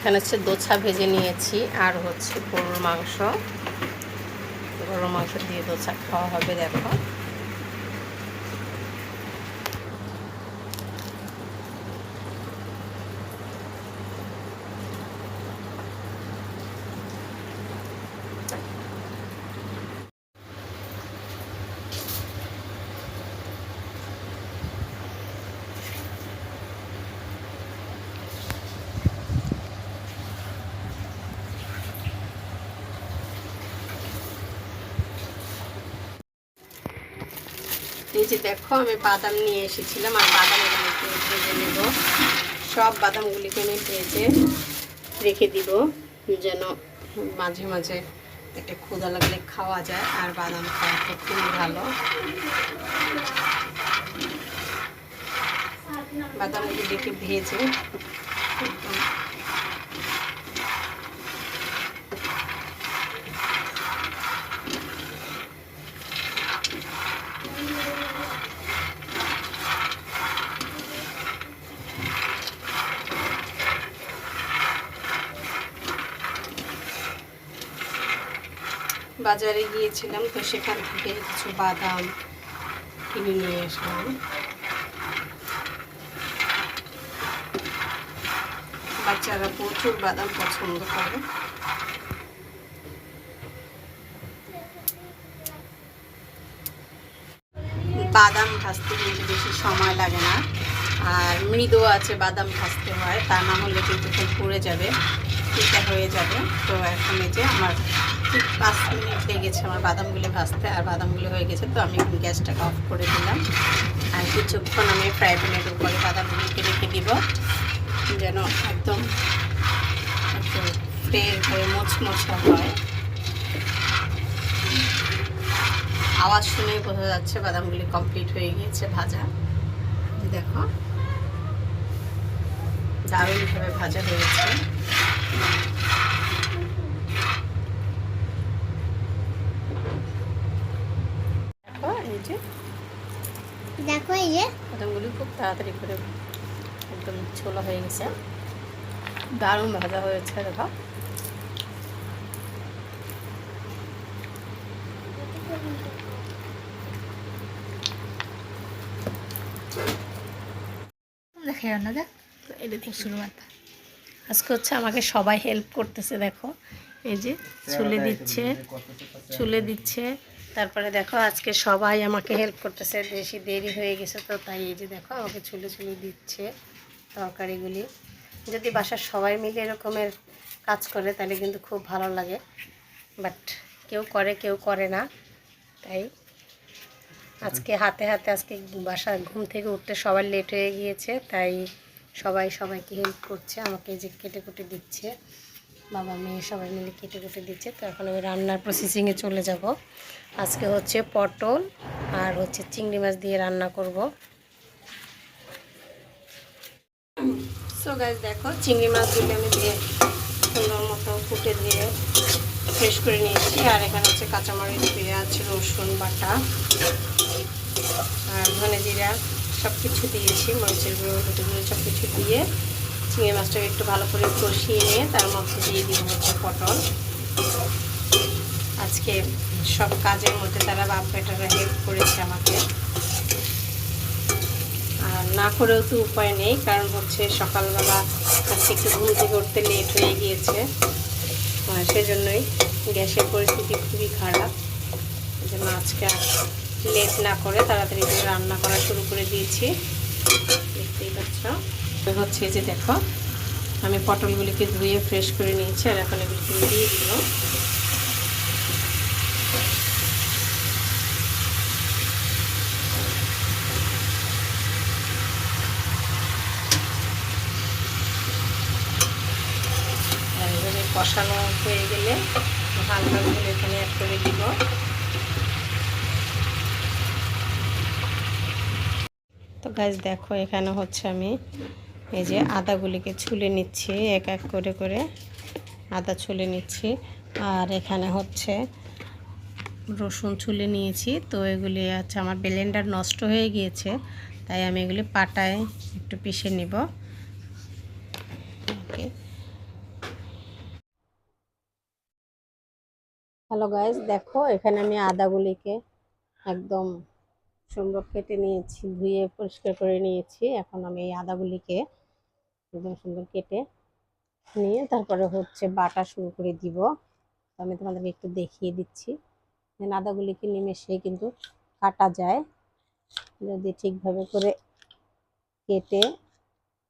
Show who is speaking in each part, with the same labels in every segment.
Speaker 1: এখানে হচ্ছে দোছা ভেজে নিয়েছি আর হচ্ছে গরুর মাংস দিয়ে দোছা খাওয়া হবে। দেখো এই যে দেখো আমি বাদাম নিয়ে এসেছিলাম আর বাদামগুলিকে ভেজে নেব। সব বাদামগুলিকে আমি ভেজে রেখে দিব যেন মাঝে মাঝে একটা ক্ষুধা লাগলে খাওয়া যায়। আর বাদাম খাওয়াটা খুবই ভালো। বাদামগুলিকে ভেজে বাজারে গিয়েছিলাম, তো সেখান থেকে কিছু বাদাম কিনে নিয়ে আসলাম। বাচ্চারা প্রচুর বাদাম পছন্দ করে। বাদাম ভাজতে কিন্তু বেশি সময় লাগে না, আর মৃদু আছে বাদাম ভাজতে হয়, তা না হলে কিন্তু খুব পুড়ে যাবে, পিঠা হয়ে যাবে। তো এখন এই যে আমার ঠিক 5 মিনিট লেগেছে আমার বাদামগুলি ভাজতে, আর বাদামগুলি হয়ে গেছে। তো আমি গ্যাসটাকে অফ করে দিলাম আর কিছুক্ষণ আমি ফ্রাই প্যানের উপরে বাদামগুলিকে রেখে দিব যেন একদম ফ্রেশ হয়ে মুচমুচা হয়। আওয়াজ শুনেই বোঝা যাচ্ছে বাদামগুলি কমপ্লিট হয়ে গিয়েছে ভাজা। দেখো দারুণভাবে ভাজা হয়েছে। দেখো এই যে বাদামগুলি খুব তাড়াতাড়ি করে একদম ছোলা হয়ে গেছে, দারুণ ভাজা হয়েছে। দেখো দেখে না দেখ এটা তো শুরু মাথা আজকে হচ্ছে আমাকে সবাই হেল্প করতেছে। দেখো এই যে চুলে দিচ্ছে তারপরে দেখো আজকে সবাই আমাকে হেল্প করতেছে। বেশি দেরি হয়ে গেছে তো তাই এই যে দেখো আমাকে চুলে দিচ্ছে তরকারিগুলি। যদি বাসার সবাই মিলে এরকমের কাজ করে তাহলে কিন্তু খুব ভালো লাগে, বাট কেউ করে না। তাই আজকে হাতে আজকে বাসা ঘুম থেকে উঠতে সবার লেট হয়ে গিয়েছে, তাই সবাইকে হেল্প করছে। আমাকে যে কেটে কুটে দিচ্ছে, বাবা মেয়ে সবাই মিলে কেটে কুটে দিচ্ছে। তো এখন আমি রান্নার প্রসেসিংয়ে চলে যাব। আজকে হচ্ছে পটল আর হচ্ছে চিংড়ি মাছ দিয়ে রান্না করব। সো গাইস দেখো চিংড়ি মাছগুলো আমি দিয়ে সুন্দর মতো ফুটে দিয়ে ফ্রেশ করে নিয়েছি। আর এখানে হচ্ছে কাঁচামরিচ, পেঁয়াজ, রসুন বাটা আর ধনে জিরা সব কিছু দিয়েছি, মরিচের গুঁড়ো, হলুদের গুঁড়ো সব কিছু দিয়ে চিংড়ি মাছটাকে একটু ভালো করে কষিয়ে নিয়ে তার মধ্যে দিয়ে দিব হচ্ছে পটল। আজকে সব কাজের মধ্যে তারা বাপ বেটারা হেল্প করেছে আমাকে, আর না করেও তো উপায় নেই, কারণ হচ্ছে সকালবেলা আজকে একটু ঘুম থেকে উঠতে লেট হয়ে গিয়েছে, সেজন্যই গ্যাসের পরিস্থিতি খুবই খারাপ। এই জন্য আজকে লেট না করে তাড়াতাড়ি করে রান্না করা শুরু করে দিয়েছি। দেখতেই পাচ্ছ হচ্ছে যে দেখো আমি পটলগুলিকে ধুয়ে ফ্রেশ করে নিয়েছি আর এখন এগুলিকে দিয়ে দিল। আর এভাবে কষানো হয়ে গেলে হালকা করে এখানে অ্যাড করে দিব। তো গাইস দেখো এখানে হচ্ছে আমি এই যে আদাগুলিকে ছুলে নিচ্ছি, এক এক করে আদা ছুলে নিচ্ছি। আর এখানে হচ্ছে রসুন ছুলে নিয়েছি। তো এগুলি আছে আমার ব্লেন্ডার নষ্ট হয়ে গিয়েছে, তাই আমি এগুলি পাটায় একটু পিষে নিব। ওকে হ্যালো গাইস, দেখো এখানে আমি আদাগুলিকে একদম সুন্দর কেটে নিয়েছি, ধুয়ে পরিষ্কার করে নিয়েছি। এখন আমি এই আদাগুলিকে একদম সুন্দর কেটে নিয়ে তারপরে হচ্ছে বাটা শুরু করে দিব। আমি তোমাদেরকে একটু দেখিয়ে দিচ্ছি। আদাগুলিকে নিমেষেই কিন্তু কাটা যায়, যদি ঠিকভাবে করে কেটে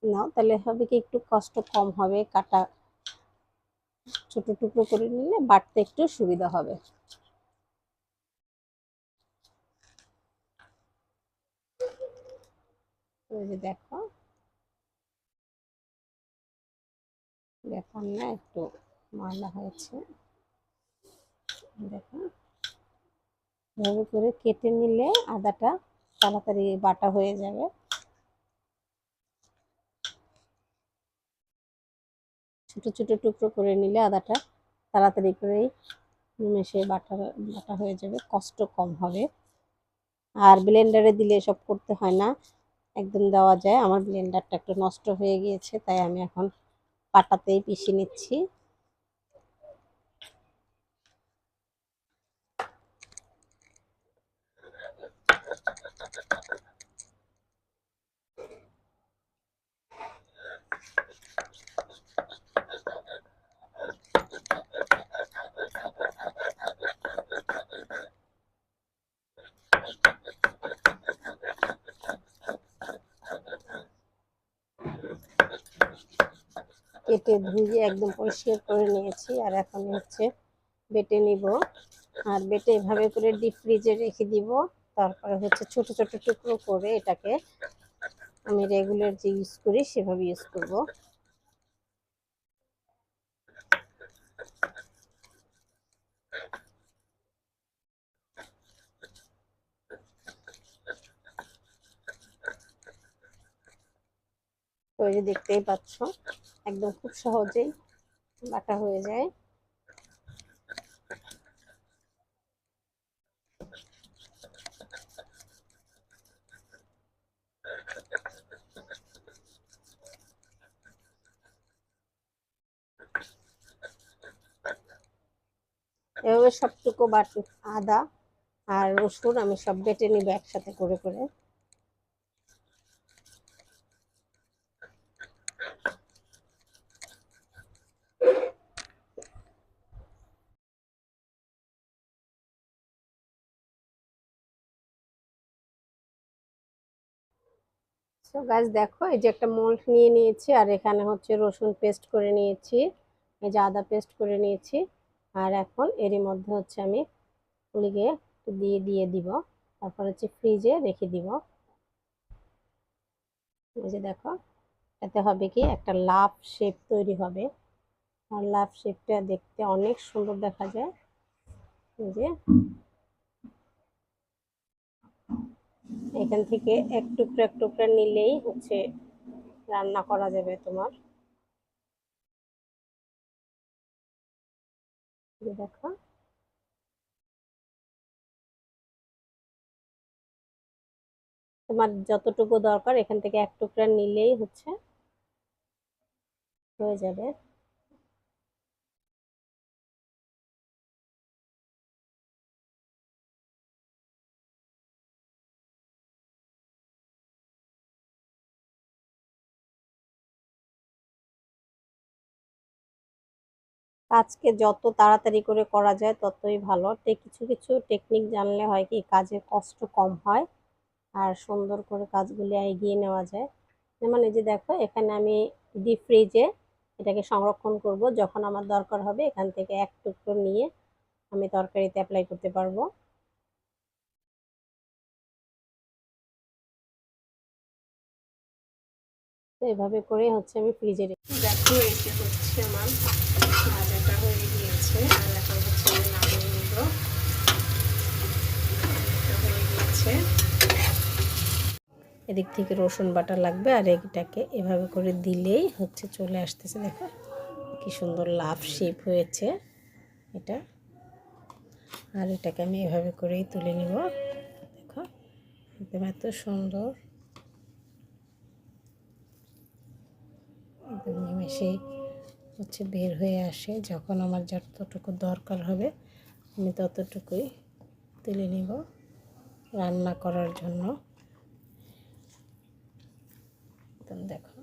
Speaker 1: নাও তাহলে হবে কি একটু কষ্ট কম হবে। কাটা ছোট টুকরো করে নিলে বাটতে একটু সুবিধা হবে। এই যে দেখো, দেখুন না একটু ময়লা হয়েছে। দেখো এভাবে করে কেটে নিলে আদাটা তাড়াতাড়ি বাটা হয়ে যাবে। ছোট ছোট টুকরো করে নিলে আদাটা তাড়াতাড়ি করেই নিমেষে বাটা বাটা হয়ে যাবে, কষ্ট কম হবে। আর ব্লেন্ডারে দিলে এসব করতে হয় না, একদম দেওয়া যায়। আমার ব্লেন্ডারটা একটু নষ্ট হয়ে গিয়েছে, তাই আমি এখন পাটাতেই পিষে নিচ্ছি। কেটে ধুয়ে একদম পরিষ্কার করে নিয়েছি, আর এখন হচ্ছে বেটে নিব। আর বেটে এভাবে করে ডিপ ফ্রিজে রেখে দিব। তারপরে হচ্ছে ছোট ছোট টুকরো করে এটাকে আমি রেগুলার যে ইউজ করি সেভাবে ইউজ করব। তো এই যে দেখতেই পাচ্ছ, একদম খুব সহজেই বাটা হয়ে যায়। এভাবে সবটুকু আদা আর রসুন আমি সব বেটে নিব একসাথে করে করে। তো গাছ দেখো, এই যে একটা মোল্ড নিয়ে নিয়েছি, আর এখানে হচ্ছে রসুন পেস্ট করে নিয়েছি, এই যে আদা পেস্ট করে নিয়েছি। আর এখন এরই মধ্যে হচ্ছে আমি ওগুলিকে দিয়ে দিয়ে দিব, তারপর হচ্ছে ফ্রিজে রেখে দিব। এই যে দেখো, এতে হবে কি একটা লাভ শেপ তৈরি হবে, আর লাভ শেপটা দেখতে অনেক সুন্দর দেখা যায়। এই যে এখান থেকে এক টুকরা এক টুকরা নিলেই হচ্ছে রান্না করা যাবে তোমার। দেখো তোমার যতটুকু দরকার এখান থেকে এক টুকরা নিলেই হচ্ছে হয়ে যাবে। কাজকে যত তাড়াতাড়ি করে করা যায় ততই ভালো। কিছু কিছু টেকনিক জানলে হয় কি কাজের কষ্ট কম হয়, আর সুন্দর করে কাজগুলি এগিয়ে নেওয়া যায়। যেমন এই যে দেখো, এখানে আমি ডিপ ফ্রিজে এটাকে সংরক্ষণ করব, যখন আমার দরকার হবে এখান থেকে এক টুকরো নিয়ে আমি তরকারিতে অ্যাপ্লাই করতে পারবো। তো এভাবে করে হচ্ছে আমি ফ্রিজে রেখে দেখো, এই যে হচ্ছে আমার ভাজাটা হয়ে গিয়েছে, আর এখন হচ্ছে আমি নামিয়ে নিব। হয়ে গিয়েছে, এদিক থেকে রসুন বাটা লাগবে, আর এটাকে এভাবে করে দিলেই হচ্ছে চলে আসতেছে। দেখো কি সুন্দর লাভ শেপ হয়েছে এটা। আর এটাকে আমি এভাবে করেই তুলে নিব। দেখো একদম এত সুন্দর, একদম নিমেষেই হচ্ছে বের হয়ে আসে। যখন আমার যতটুকু দরকার হবে আমি ততটুকুই তুলে নিব রান্না করার জন্য। তো দেখো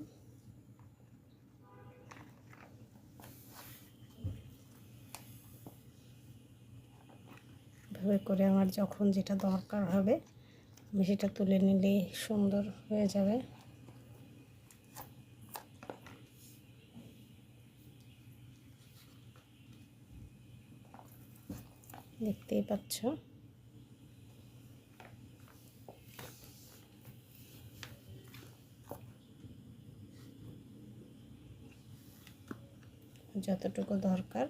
Speaker 1: এভাবে করে আমার যখন যেটা দরকার হবে আমি সেটা তুলে নিলেই সুন্দর হয়ে যাবে। দেখতেই পাচ্ছ যতটুকু দরকার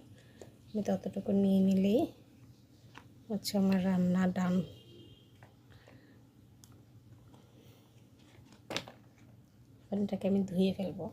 Speaker 1: আমি ততটুকু নিয়ে নিলেই হচ্ছে আমার রান্না ডান। এটাকে আমি ধুয়ে ফেলবো।